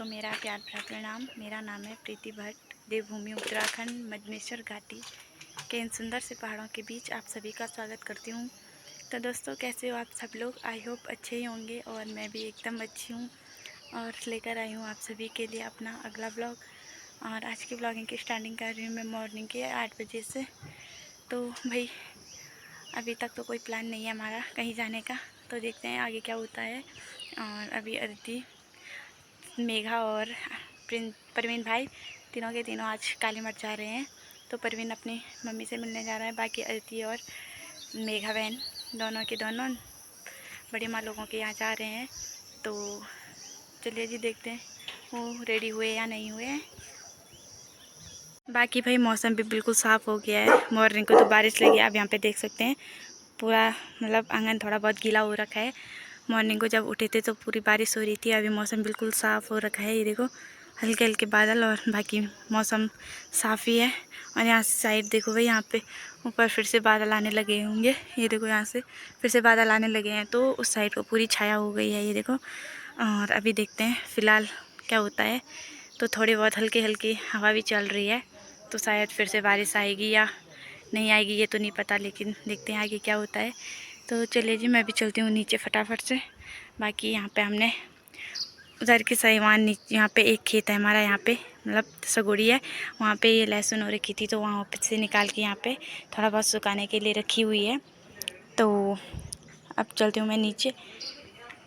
दोस्तों, मेरा प्यार भरा प्रणाम। मेरा नाम है प्रीति भट्ट। देवभूमि उत्तराखंड मधमेश्वर घाटी के इन सुंदर से पहाड़ों के बीच आप सभी का स्वागत करती हूँ। तो दोस्तों, कैसे हो आप सब लोग? आई होप अच्छे ही होंगे और मैं भी एकदम अच्छी हूँ और लेकर आई हूँ आप सभी के लिए अपना अगला ब्लॉग। और आज की ब्लॉगिंग की स्टार्टिंग कर रही हूँ मैं मॉर्निंग के 8 बजे से। तो भाई अभी तक तो कोई प्लान नहीं है हमारा कहीं जाने का, तो देखते हैं आगे क्या होता है। और अभी अदिति, मेघा और परवीन भाई तीनों के तीनों आज काली मठ जा रहे हैं। तो परवीन अपनी मम्मी से मिलने जा रहा है, बाकी अदिति और मेघा बहन दोनों के दोनों बड़ी माँ लोगों के यहाँ जा रहे हैं। तो चलिए जी, देखते हैं वो रेडी हुए या नहीं हुए हैं। बाकी भाई मौसम भी बिल्कुल साफ़ हो गया है। मॉर्निंग को तो बारिश लगी, आप यहाँ पे देख सकते हैं पूरा मतलब आंगन थोड़ा बहुत गीला हो रखा है। मॉर्निंग को जब उठे थे तो पूरी बारिश हो रही थी। अभी मौसम बिल्कुल साफ़ हो रखा है, ये देखो हल्के हल्के बादल और बाकी मौसम साफ़ ही है। और यहाँ से साइड देखो भाई, यहाँ पे ऊपर फिर से बादल आने लगे होंगे। ये देखो यहाँ से फिर से बादल आने लगे हैं, तो उस साइड को पूरी छाया हो गई है, ये देखो। और अभी देखते हैं फ़िलहाल क्या होता है। तो थोड़ी बहुत हल्की हल्की हवा भी चल रही है, तो शायद फिर से बारिश आएगी या नहीं आएगी ये तो नहीं पता, लेकिन देखते हैं आगे क्या होता है। तो चलिए जी, मैं भी चलती हूँ नीचे फटाफट से। बाकी यहाँ पे हमने उधर की साइवान यहाँ पे एक खेत है हमारा, यहाँ पे मतलब सगोड़ी है, वहाँ पे ये लहसुन हो रखी थी, तो वहाँ पे से निकाल के यहाँ पे थोड़ा बहुत सुखाने के लिए रखी हुई है। तो अब चलती हूँ मैं नीचे,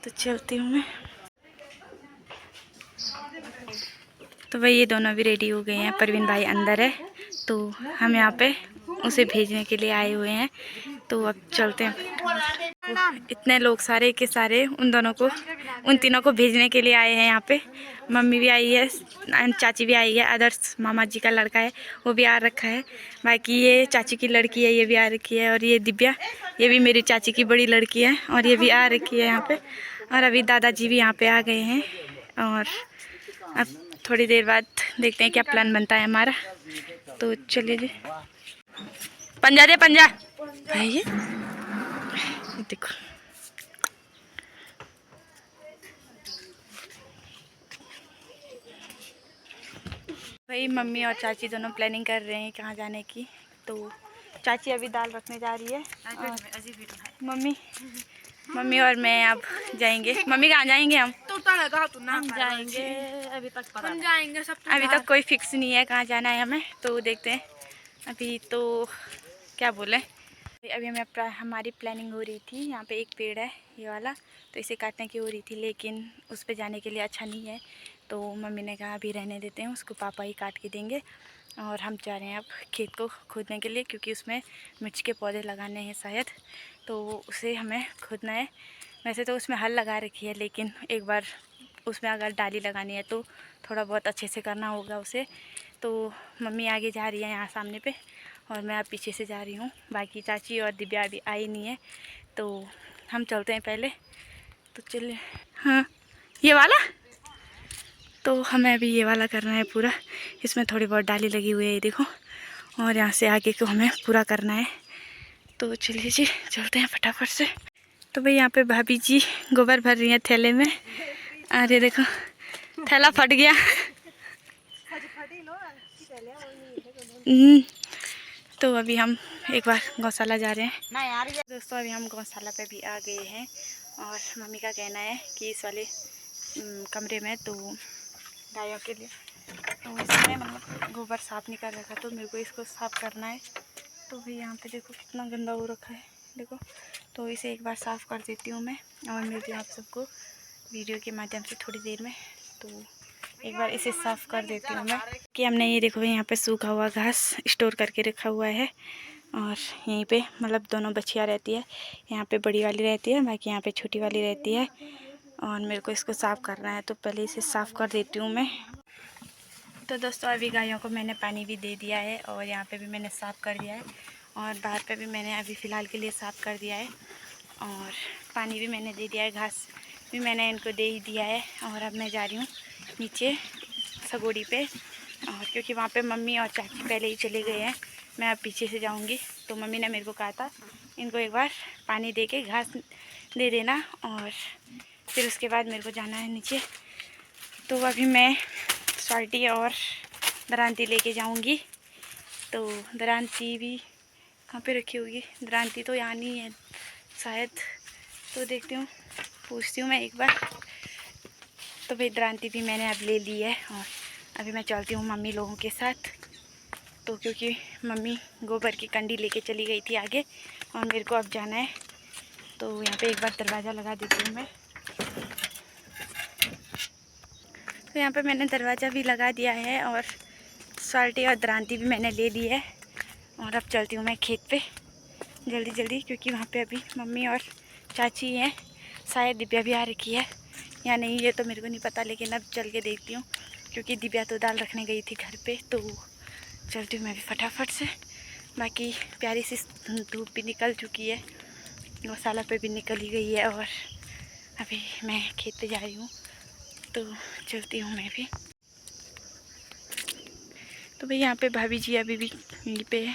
तो चलती हूँ मैं। तो भाई ये दोनों भी रेडी हो गए हैं, परवीन भाई अंदर है, तो हम यहाँ पे उसे भेजने के लिए आए हुए हैं। तो अब चलते हैं। इतने लोग सारे के सारे उन दोनों को, उन तीनों को भेजने के लिए आए हैं यहाँ पे। मम्मी भी आई है, चाची भी आई है, आदर्श मामा जी का लड़का है वो भी आ रखा है। बाकी ये चाची की लड़की है, ये भी आ रखी है। और ये दिव्या, ये भी मेरी चाची की बड़ी लड़की है और ये भी आ रखी है यहाँ पे। और अभी दादाजी भी यहाँ पे आ गए हैं। और अब थोड़ी देर बाद देखते हैं क्या प्लान बनता है हमारा। तो चलिए जी, पंजा दे पंजा भाई, ये देखो भाई मम्मी और चाची दोनों प्लानिंग कर रहे हैं कहाँ जाने की। तो चाची अभी दाल रखने जा रही है और मम्मी और मैं अब जाएंगे। मम्मी कहाँ जाएंगे? हम जाएंगे, अभी तक पता नहीं, जाएंगे सब, अभी तक कोई फिक्स नहीं है कहाँ जाना है हमें, तो देखते हैं। अभी तो क्या बोले, अभी हमारी प्लानिंग हो रही थी। यहाँ पे एक पेड़ है ये वाला, तो इसे काटने की हो रही थी, लेकिन उस पे जाने के लिए अच्छा नहीं है। तो मम्मी ने कहा अभी रहने देते हैं, उसको पापा ही काट के देंगे। और हम जा रहे हैं अब खेत को खोदने के लिए, क्योंकि उसमें मिर्च के पौधे लगाने हैं शायद, तो उसे हमें खोदना है। वैसे तो उसमें हल लगा रखी है, लेकिन एक बार उसमें अगर डाली लगानी है तो थोड़ा बहुत अच्छे से करना होगा उसे। तो मम्मी आगे जा रही है यहाँ सामने पे, और मैं अब पीछे से जा रही हूँ। बाकी चाची और दिव्या अभी आई नहीं है, तो हम चलते हैं पहले। तो चलिए, हाँ ये वाला, तो हमें अभी ये वाला करना है पूरा। इसमें थोड़ी बहुत डाली लगी हुई है, ये देखो, और यहाँ से आगे को हमें पूरा करना है। तो चलिए जी, चलते हैं फटाफट से। तो भाई यहाँ पे भाभी जी गोबर भर रही हैं थैले में। अरे देखो थैला फट गया। तो अभी हम एक बार गौशाला जा रहे हैं। दोस्तों अभी हम गौशाला पे भी आ गए हैं, और मम्मी का कहना है कि इस वाले कमरे में तो गायों के लिए, तो इसमें मतलब गोबर साफ़ नहीं कर रखा, तो मेरे को इसको साफ़ करना है। तो भाई यहाँ पे देखो कितना गंदा हो रखा है, देखो। तो इसे एक बार साफ़ कर देती हूँ मैं, और मिलती हूँ आप सबको वीडियो के माध्यम से थोड़ी देर में। तो एक बार इसे साफ़ कर देती हूँ मैं। कि हमने ये देखो यहाँ पे सूखा हुआ घास स्टोर करके रखा हुआ है, और यहीं पे मतलब दोनों बच्चियाँ रहती है। यहाँ पे बड़ी वाली रहती है, बाकी यहाँ पे छोटी वाली रहती है। और मेरे को इसको साफ़ करना है, तो पहले इसे साफ़ कर देती हूँ मैं। तो दोस्तों अभी गायों को मैंने पानी भी दे दिया है, और यहाँ पे भी मैंने साफ़ कर दिया है, और बाहर पे भी मैंने अभी फ़िलहाल के लिए साफ़ कर दिया है, और पानी भी मैंने दे दिया है, घास भी मैंने इनको दे ही दिया है। और अब मैं जा रही हूँ नीचे सगोड़ी पे, और क्योंकि वहाँ पे मम्मी और चाची पहले ही चले गए हैं, मैं अब पीछे से जाऊँगी। तो मम्मी ने मेरे को कहा था इनको एक बार पानी दे के घास दे देना, और फिर उसके बाद मेरे को जाना है नीचे। तो अभी मैं स्वाति और दरांती लेके जाऊंगी। तो दरांती भी कहाँ पे रखी होगी, दरांती तो यहाँ नहीं है शायद, तो देखती हूँ, पूछती हूँ मैं एक बार। तो भाई दरांती भी मैंने अब ले ली है और अभी मैं चलती हूँ मम्मी लोगों के साथ। तो क्योंकि मम्मी गोबर की कंडी लेके चली गई थी आगे और मेरे को अब जाना है, तो यहाँ पे एक बार दरवाज़ा लगा देती हूँ मैं। तो यहाँ पे मैंने दरवाज़ा भी लगा दिया है और स्वाति और दरांती भी मैंने ले ली है और अब चलती हूँ मैं खेत पे जल्दी जल्दी, क्योंकि वहाँ पे अभी मम्मी और चाची हैं। शायद दिव्या भी आ रखी है या नहीं, ये तो मेरे को नहीं पता, लेकिन अब चल के देखती हूँ, क्योंकि दिव्या तो दाल रखने गई थी घर पे। तो चलती हूँ मैं भी फटाफट से। बाकी प्यारी सी धूप भी निकल चुकी है, गौशाला पे भी निकल ही गई है और अभी मैं खेत पे जा रही हूँ, तो चलती हूँ मैं भी। तो भाई यहाँ पे भाभी जी अभी भी यहीं पे है,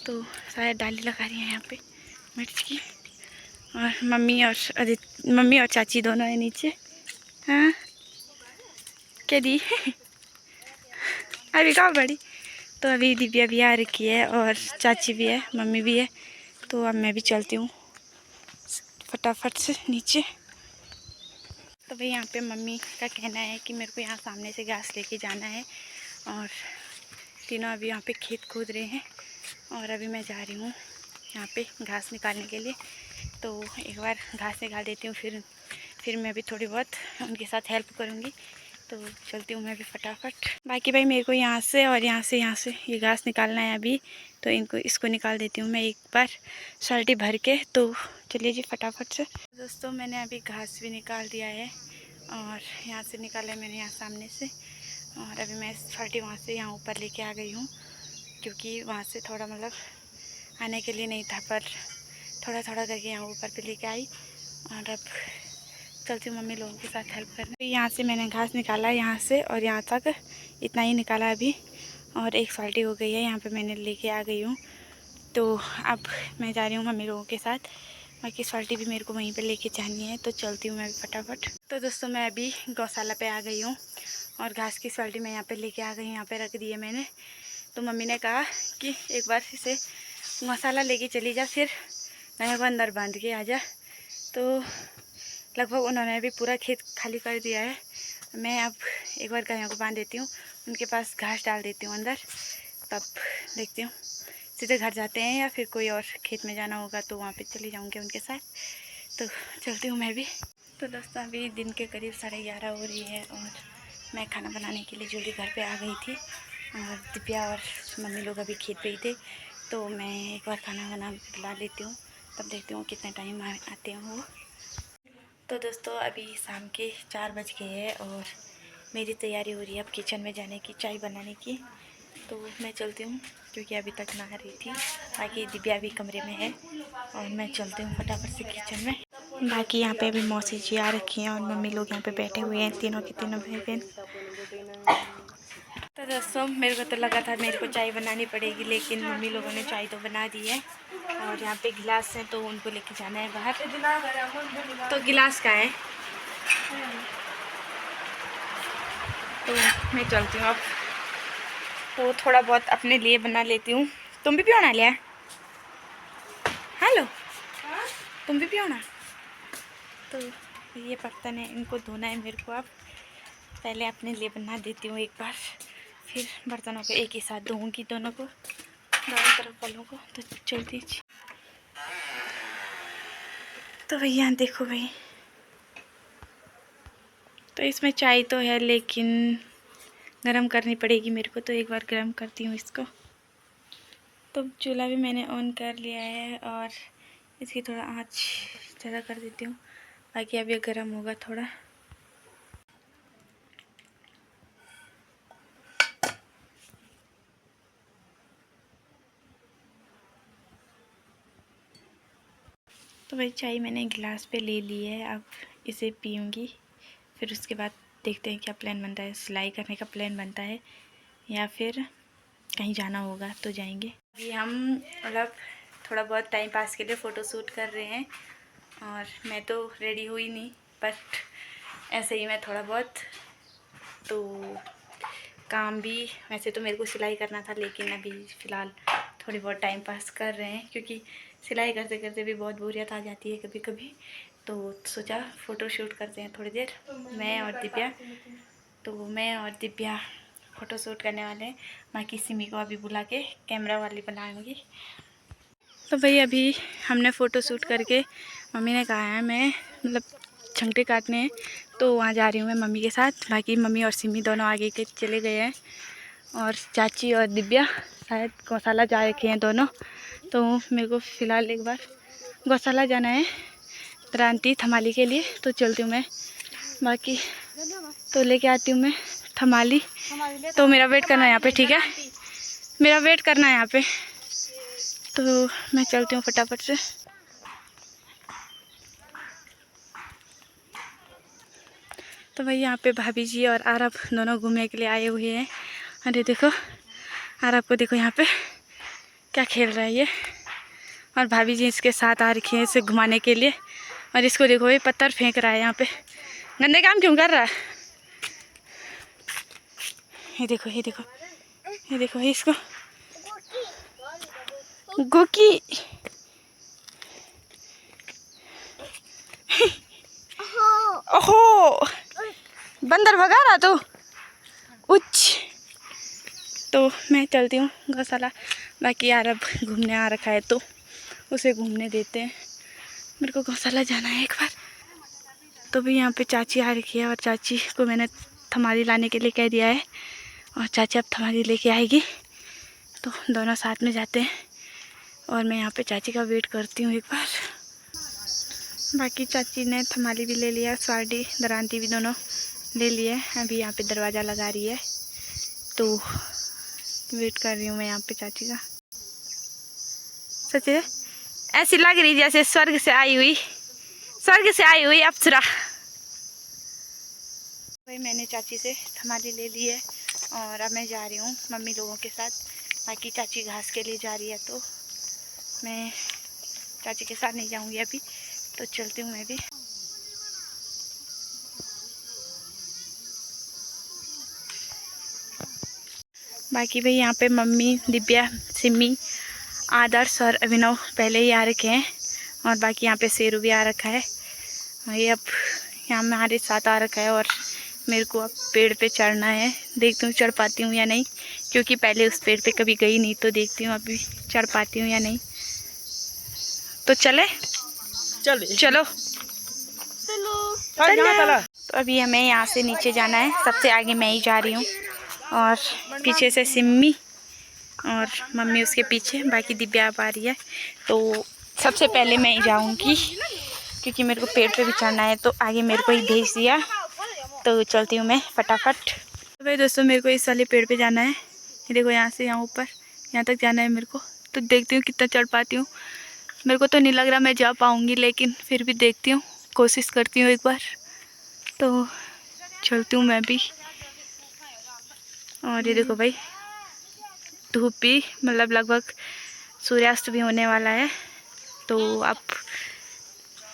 तो शायद डाली लगा रही हैं यहाँ पे मिर्च की। और मम्मी और चाची दोनों है नीचे। हाँ क्या दी अभी कहाँ बड़ी। तो अभी दिव्या भी आ रखी है और चाची भी है, मम्मी भी है। तो अब मैं भी चलती हूँ फटाफट से नीचे। तो भाई यहाँ पे मम्मी का कहना है कि मेरे को यहाँ सामने से घास लेके जाना है और तीनों अभी यहाँ पे खेत खोद रहे हैं और अभी मैं जा रही हूँ यहाँ पे घास निकालने के लिए। तो एक बार घास निकाल देती हूँ, फिर मैं भी थोड़ी बहुत उनके साथ हेल्प करूँगी। तो चलती हूँ मैं भी फटाफट। बाकी भाई मेरे को यहाँ से ये घास निकालना है अभी, तो इसको निकाल देती हूँ मैं एक बार बाल्टी भर के। तो चलिए जी फटाफट से। दोस्तों मैंने अभी घास भी निकाल दिया है और यहाँ से निकाला है मैंने, यहाँ सामने से। और अभी मैं बाल्टी वहाँ से यहाँ ऊपर लेके आ गई हूँ, क्योंकि वहाँ से थोड़ा मतलब आने के लिए नहीं था, पर थोड़ा थोड़ा करके यहाँ ऊपर पे लेके आई। और अब चलती हूँ मम्मी लोगों के साथ हेल्प करने। यहाँ से मैंने घास निकाला, यहाँ से और यहाँ तक इतना ही निकाला अभी, और एक बाल्टी हो गई है यहाँ पे मैंने लेके आ गई हूँ। तो अब मैं जा रही हूँ मम्मी लोगों के साथ, बाकी बाल्टी भी मेरे को वहीं पे लेके जानी है। तो चलती हूँ मैं भी फटाफट। तो दोस्तों मैं अभी गौशाला पे आ गई हूँ और घास की बाल्टी मैं यहाँ पे लेके आ गई, यहाँ पे रख दी है मैंने। तो मम्मी ने कहा कि एक बार इसे गौशाला लेके चली जा, फिर गायों को अंदर बांध के आ जा। तो लगभग उन्होंने भी पूरा खेत खाली कर दिया है। मैं अब एक बार गायों को बांध देती हूँ, उनके पास घास डाल देती हूँ अंदर, तब देखती हूँ सीधे घर जाते हैं या फिर कोई और खेत में जाना होगा तो वहाँ पे चली जाऊँगी उनके साथ। तो चलती हूँ मैं भी। तो दोस्तों अभी दिन के करीब 11:30 हो रही है और मैं खाना बनाने के लिए जल्दी घर पे आ गई थी और दिव्या और मम्मी लोग अभी खेत पे ही थे। तो मैं एक बार खाना बना लेती हूँ, तब देखती हूँ कितने टाइम आते हैं वो। तो दोस्तों अभी शाम के 4 बज गए हैं और मेरी तैयारी हो रही है अब किचन में जाने की, चाय बनाने की। तो मैं चलती हूँ क्योंकि अभी तक नहा रही थी। बाकी दिव्या भी कमरे में है और मैं चलती हूँ फटाफट से किचन में। बाकी यहाँ पे अभी मौसी जी आ रखी हैं और मम्मी लोग यहाँ पे बैठे हुए हैं, तीनों के तीनों भाई बहन। तो दोस्तों मेरे को तो लगा था मेरे को चाय बनानी पड़ेगी, लेकिन मम्मी लोगों ने चाय तो बना दी है और यहाँ पे गिलास है तो उनको लेके जाना है बाहर। तो गिलास का है, तो मैं चलती हूँ अब। तो थोड़ा बहुत अपने लिए बना लेती हूँ। तुम भी पियोना लिया? हेलो तुम भी पियोना? तो ये बर्तन है, इनको धोना है मेरे को। अब पहले अपने लिए बना देती हूँ एक बार, फिर बर्तनों को एक ही साथ धोऊंगी, दोनों को, दोनों तरफ वालों को। तो जल्दी। तो भैया देखो भाई, तो इसमें चाय तो है लेकिन गरम करनी पड़ेगी मेरे को, तो एक बार गरम करती हूँ इसको। तो चूल्हा भी मैंने ऑन कर लिया है और इसकी थोड़ा आँच ज़्यादा कर देती हूँ, बाकी अब ये गर्म होगा थोड़ा। तो भाई चाय मैंने गिलास पे ले ली है, अब इसे पीऊँगी, फिर उसके बाद देखते हैं क्या प्लान बनता है। सिलाई करने का प्लान बनता है या फिर कहीं जाना होगा तो जाएंगे। अभी हम मतलब थोड़ा बहुत टाइम पास के लिए फ़ोटो शूट कर रहे हैं और मैं तो रेडी हुई नहीं, बट ऐसे ही मैं थोड़ा बहुत तो काम भी वैसे तो मेरे को सिलाई करना था, लेकिन अभी फ़िलहाल थोड़ी बहुत टाइम पास कर रहे हैं, क्योंकि सिलाई करते करते भी बहुत बोरियत आ जाती है कभी कभी। तो सोचा फ़ोटो शूट करते हैं थोड़ी देर, मैं और दिव्या फ़ोटो शूट करने वाले हैं। बाकी सिमी को अभी बुला के कैमरा वाली बनाऊंगी। तो भाई अभी हमने फ़ोटो शूट करके, मम्मी ने कहा है मैं मतलब छंटे काटने हैं, तो वहाँ जा रही हूँ मैं मम्मी के साथ। बाकी मम्मी और सिमी दोनों आगे के चले गए हैं, और चाची और दिव्या शायद गौशाला जा रखे हैं दोनों। तो मेरे को फ़िलहाल एक बार गौशाला जाना है क्रांति थमाली के लिए, तो चलती हूँ मैं। बाकी तो लेके आती हूँ मैं थमाली। तो मेरा वेट करना है यहाँ पे, ठीक है? मेरा वेट करना है यहाँ पे, तो मैं चलती हूँ फटाफट से। तो भाई यहाँ पे भाभी जी और आरब दोनों घूमने के लिए आए हुए हैं। अरे देखो आरब को, देखो यहाँ पे क्या खेल रहा है ये, और भाभी जी इसके साथ आ रखी है इसे घुमाने के लिए। और इसको देखो ये पत्थर फेंक रहा है यहाँ पे, गंदे काम क्यों कर रहा है? ये देखो ये देखो ये देखो इसको गोकी ओहो बंदर भगा रहा तो उच्च। तो मैं चलती हूँ गौशाला। बाकी आरब घूमने आ रखा है तो उसे घूमने देते हैं, मेरे को गौशाला जाना है एक बार। तो भी यहाँ पे चाची आ रखी है, और चाची को मैंने थमाली लाने के लिए कह दिया है, और चाची अब थमाली लेके आएगी, तो दोनों साथ में जाते हैं। और मैं यहाँ पे चाची का वेट करती हूँ एक बार। बाकी चाची ने थमाली भी ले लिया, स्वाडी दरांती भी दोनों ले लिए। अभी यहाँ पे दरवाज़ा लगा रही है, तो वेट कर रही हूँ मैं यहाँ पे चाची का। सच ऐसी लग रही जैसे स्वर्ग से आई हुई अप्सरा। भाई मैंने चाची से थमाली ले ली है, और अब मैं जा रही हूँ मम्मी लोगों के साथ। बाकी चाची घास के लिए जा रही है, तो मैं चाची के साथ नहीं जाऊँगी अभी, तो चलती हूँ मैं भी। बाकी भाई यहाँ पे मम्मी, दिव्या, सिमी, आदर्श और अभिनव पहले ही आ रखे हैं, और बाकी यहाँ पे शेरू भी आ रखा है। ये अब यहाँ हमारे साथ आ रखा है, और मेरे को अब पेड़ पे चढ़ना है। देखती हूँ चढ़ पाती हूँ या नहीं, क्योंकि पहले उस पेड़ पे कभी गई नहीं, तो देखती हूँ अभी चढ़ पाती हूँ या नहीं। तो चलो चलो। तो अभी हमें यहाँ से नीचे जाना है, सबसे आगे मैं ही जा रही हूँ, और पीछे से सिम्मी और मम्मी उसके पीछे। बाकी दिव्या आ रही है, तो सबसे पहले मैं ही जाऊँगी, क्योंकि मेरे को पेड़ पे भी चढ़ना है, तो आगे मेरे को ही भेज दिया। तो चलती हूँ मैं फटाफट। तो भाई दोस्तों मेरे को इस वाले पेड़ पे जाना है, ये देखो यहाँ से यहाँ ऊपर यहाँ तक जाना है मेरे को। तो देखती हूँ कितना चढ़ पाती हूँ। मेरे को तो नहीं लग रहा मैं जा पाऊँगी, लेकिन फिर भी देखती हूँ, कोशिश करती हूँ एक बार। तो चलती हूँ मैं भी। और ये देखो भाई धूप भी मतलब लगभग सूर्यास्त भी होने वाला है, तो अब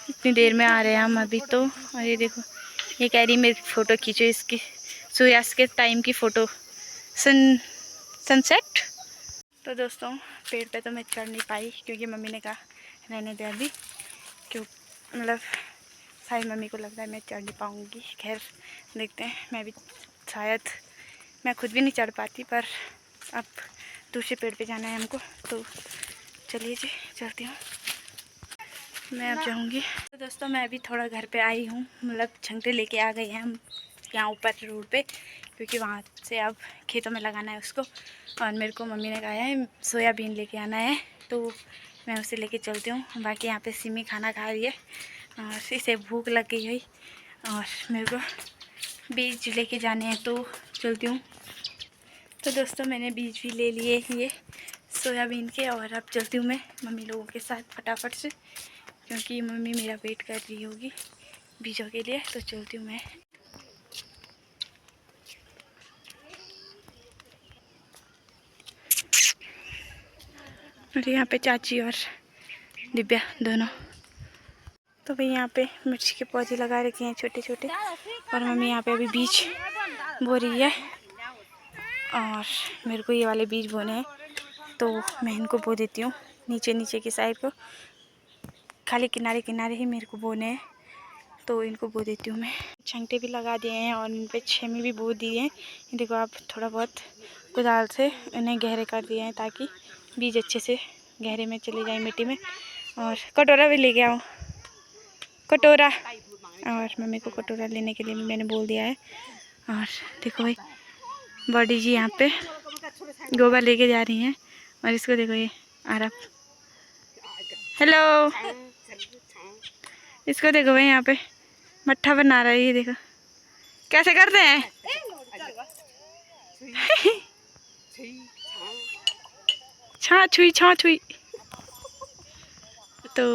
इतनी देर में आ रहे हैं हम अभी तो। और ये देखो ये कह रही मेरी फ़ोटो खींचो, इसकी सूर्यास्त के टाइम की फ़ोटो, सनसेट। तो दोस्तों पेड़ पे तो मैं चढ़ नहीं पाई, क्योंकि मम्मी ने कहा रहने दे अभी, क्यों मतलब शायद मम्मी को लगता है मैं चढ़ नहीं पाऊँगी। खैर देखते हैं, मैं भी शायद मैं खुद भी नहीं चढ़ पाती, पर अब दूसरे पेड़ पे जाना है हमको, तो चलिए जी चलती हूँ मैं अब जाऊँगी। तो दोस्तों मैं अभी थोड़ा घर पे आई हूँ, मतलब छंटे लेके आ गए हैं हम यहाँ ऊपर रोड पे, क्योंकि वहाँ से अब खेतों में लगाना है उसको। और मेरे को मम्मी ने कहा है सोयाबीन लेके आना है, तो मैं उसे लेके चलती हूँ। बाकी यहाँ पे सिमी खाना खा रही है, और इसे भूख लग गई है, और मेरे को बीज लेके जाने हैं, तो चलती हूँ। तो दोस्तों मैंने बीज भी ले लिए ये सोयाबीन के, और अब चलती हूँ मैं मम्मी लोगों के साथ फटाफट से, क्योंकि मम्मी मेरा वेट कर रही होगी बीजों के लिए। तो चलती हूँ मैं। और यहाँ पे चाची और दिव्या दोनों। तो भाई यहाँ पे मिर्ची के पौधे लगा रखे हैं छोटे छोटे, और मम्मी यहाँ पे अभी बीज बो रही है और मेरे को ये वाले बीज बोने हैं, तो मैं इनको बो देती हूँ। नीचे नीचे की साइड को, खाली किनारे किनारे ही मेरे को बोने हैं, तो इनको बो देती हूँ मैं। छंटे भी लगा दिए हैं और इन पे छेमी भी बो दिए हैं। देखो आप, थोड़ा बहुत कुदाल से इन्हें गहरे कर दिए हैं ताकि बीज अच्छे से गहरे में चले जाए मिट्टी में। और कटोरा भी ले के आओ, कटोरा। और मम्मी को कटोरा लेने के लिए भी मैंने बोल दिया है। और देखो भाई बॉडी जी यहाँ पे गोबर लेके जा रही हैं। और इसको देखो, ये आरब, हेलो, इसको देखो भाई यहाँ पे मट्ठा बना रहा है। ये देखो कैसे करते हैं। छा छुई छा छुई। तो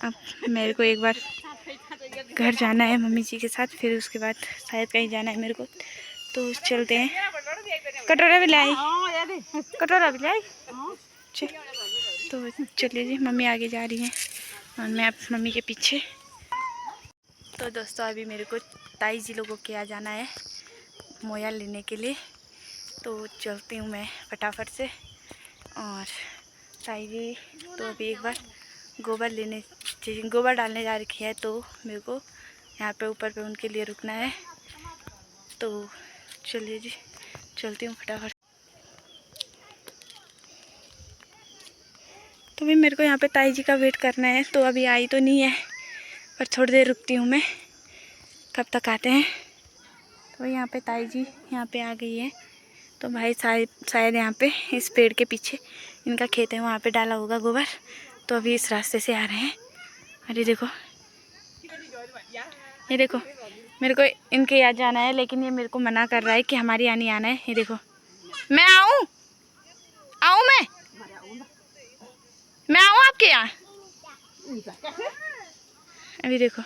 अब मेरे को एक बार घर जाना है मम्मी जी के साथ, फिर उसके बाद शायद कहीं जाना है मेरे को, तो चलते हैं। कटोरा भी लाई, कटोरा भी लाई। तो चलिए जी, मम्मी आगे जा रही हैं और मैं अब मम्मी के पीछे। तो दोस्तों अभी मेरे को ताई जी लोगों के यहाँ जाना है मोया लेने के लिए, तो चलती हूँ मैं फटाफट से। और ताई जी तो अभी एक बार गोबर डालने जा रखी है, तो मेरे को यहाँ पे ऊपर पे उनके लिए रुकना है। तो चलिए जी, चलती हूँ फटाफट। तो भी मेरे को यहाँ पे ताई जी का वेट करना है, तो अभी आई तो नहीं है, पर थोड़ी देर रुकती हूँ मैं, कब तक आते हैं। तो यहाँ पे ताई जी यहाँ पे आ गई है। तो भाई शायद यहाँ पे इस पेड़ के पीछे इनका खेत है, वहाँ पे डाला होगा गोबर, तो अभी इस रास्ते से आ रहे हैं। अरे देखो, ये देखो, मेरे को इनके यहाँ जाना है, लेकिन ये मेरे को मना कर रहा है कि हमारे यहाँ नहीं आना है। ये देखो, मैं आऊँ मैं आऊँ आपके यहाँ। अभी देखो,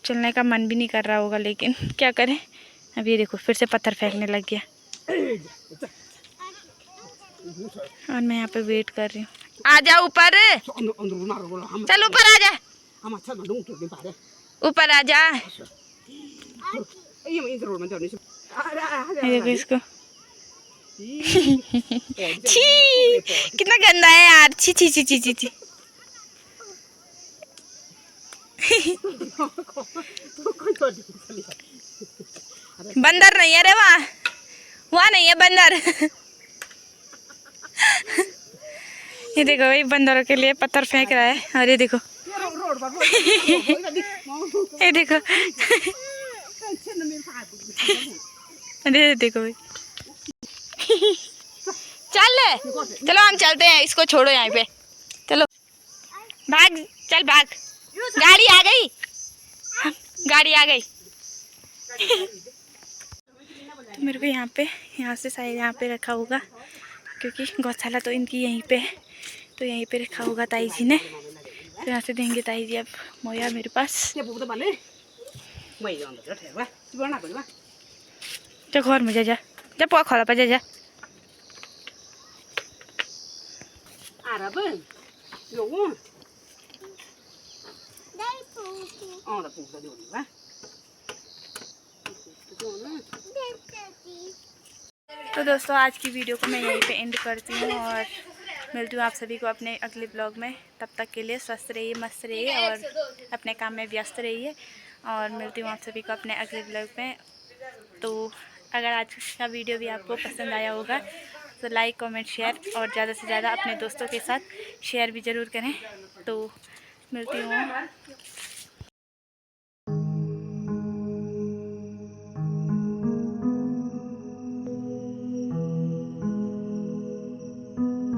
चलने का मन भी नहीं कर रहा होगा, लेकिन क्या करें। अभी ये देखो, फिर से पत्थर फेंकने लग गया। और मैं यहाँ पे वेट कर रही हूँ। आ जा ऊपर, चल ऊपर आ जा, ऊपर आ जा। देखो इसको, छी कितना गंदा है यार, छी छी छी छी छी छी। बंदर नहीं है रे, वहाँ नहीं है बंदर। ये देखो भाई, बंदरों के लिए पत्थर फेंक रहा है। और ये देखो, ये देखो, अरे देखो भाई। चलो हम चलते हैं, इसको छोड़ो यहाँ पे, चलो भाग, चल भाग। गाड़ी आ गई, गाड़ी आ गई। तो मेरे को यहाँ से शायद यहाँ पे रखा होगा, क्योंकि गौशाला तो इनकी यहीं पे है, तो यहीं पे रखा होगा ताई जी ने। तो यहाँ से देंगे ताई जी अब मोया मेरे पास। जा घर में, जा पुआ खोला पर जा। तो दोस्तों आज की वीडियो को मैं यहीं पे एंड करती हूँ और मिलती हूँ आप सभी को अपने अगले ब्लॉग में। तब तक के लिए स्वस्थ रहिए, मस्त रहिए और अपने काम में व्यस्त रहिए। और मिलती हूँ आप सभी को अपने अगले ब्लॉग में। तो अगर आज का वीडियो भी आपको पसंद आया होगा तो लाइक, कमेंट, शेयर और ज़्यादा से ज़्यादा अपने दोस्तों के साथ शेयर भी ज़रूर करें। तो मिलती हूँ।